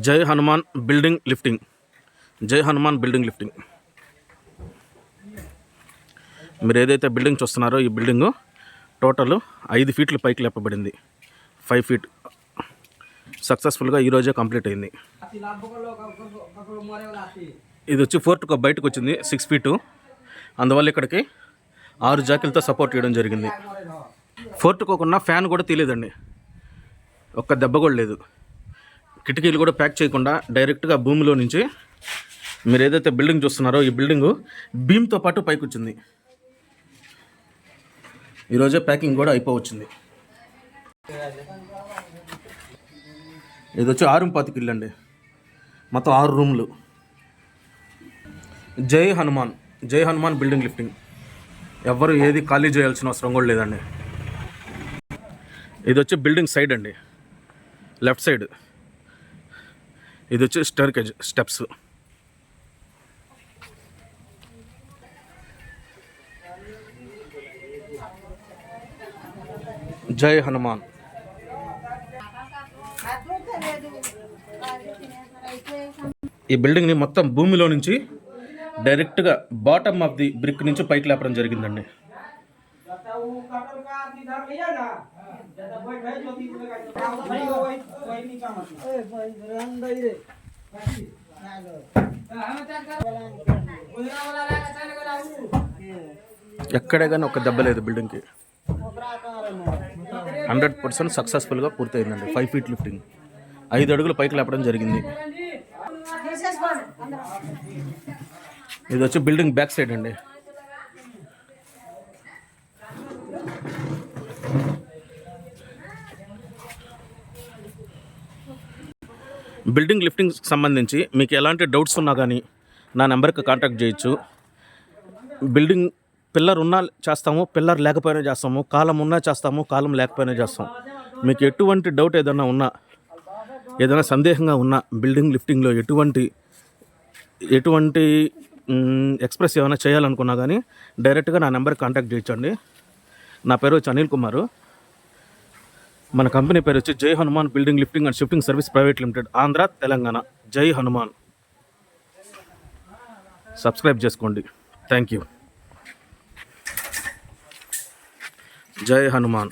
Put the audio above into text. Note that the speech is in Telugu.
జై హనుమాన్ బిల్డింగ్ లిఫ్టింగ్. జై హనుమాన్ బిల్డింగ్ లిఫ్టింగ్. మీరు ఏదైతే బిల్డింగ్ చూస్తున్నారో ఈ బిల్డింగ్ టోటల్ 5 ఫీట్లు పైకి లేపబడింది. 5 ఫీట్ సక్సెస్ఫుల్గా ఈరోజే కంప్లీట్ అయింది. ఇది వచ్చి ఫోర్ట్కు బయటకు వచ్చింది 6 ఫీటు. అందువల్ల ఇక్కడికి 6 జాకీలతో సపోర్ట్ చేయడం జరిగింది. ఫోర్ట్కు ఒక ఫ్యాన్ కూడా తీయలేదండి, ఒక్క దెబ్బ కూడా లేదు. కిటికీలు కూడా ప్యాక్ చేయకుండా డైరెక్ట్గా భూమిలో నుంచి మీరు ఏదైతే బిల్డింగ్ చూస్తున్నారో ఈ బిల్డింగు బీమ్తో పాటు పైకి వచ్చింది. ఈరోజే ప్యాకింగ్ కూడా అయిపోవచ్చింది. ఇది వచ్చి 6 ఇల్లు అండి, మొత్తం 6 రూమ్లు. జై హనుమాన్, జై హనుమాన్ బిల్డింగ్ లిఫ్టింగ్. ఎవ్వరు ఏది ఖాళీ చేయాల్సిన అవసరం కూడా లేదండి. ఇది వచ్చి బిల్డింగ్ సైడ్ అండి, లెఫ్ట్ సైడ్. ఇది వచ్చి స్టెయిర్కేజ్ స్టెప్స్. జై హనుమాన్. ఈ బిల్డింగ్ని మొత్తం భూమిలో నుంచి డైరెక్ట్గా బాటమ్ ఆఫ్ ది బ్రిక్ నుంచి పైకి లేపడం జరిగిందండి. ఎక్కడే కానీ ఒక దెబ్బ లేదు బిల్డింగ్కి. 100% సక్సెస్ఫుల్గా పూర్తయిందండి. 5 ఫీట్ లిఫ్టింగ్, 5 అడుగులు పైకి లేపడం జరిగింది. ఇది వచ్చి బిల్డింగ్ బ్యాక్ సైడ్ అండి. బిల్డింగ్ లిఫ్టింగ్ సంబంధించి మీకు ఎలాంటి డౌట్స్ ఉన్నా కానీ నా నెంబర్కి కాంటాక్ట్ చేయొచ్చు. బిల్డింగ్ పిల్లర్ ఉన్నా చేస్తాము, పిల్లర్ లేకపోయినా చేస్తాము, కాలం ఉన్నా చేస్తాము, కాలం లేకపోయినా చేస్తాం. మీకు ఎటువంటి డౌట్ ఏదైనా ఉన్నా, ఏదైనా సందేహంగా ఉన్నా, బిల్డింగ్ లిఫ్టింగ్లో ఎటువంటి ఎక్స్ప్రెస్ ఏమైనా చేయాలనుకున్నా కానీ డైరెక్ట్గా నా నెంబర్కి కాంటాక్ట్ చేయొచ్చండి. నా పేరు వచ్చి అనిల్ కుమారు. మన కంపెనీ పేరు వచ్చి జై Hanuman building lifting and shifting service private limited, Andhra, Telangana. జై హనుమాన్. సబ్స్క్రైబ్ చేసుకోండి. Thank you. జై హనుమాన్.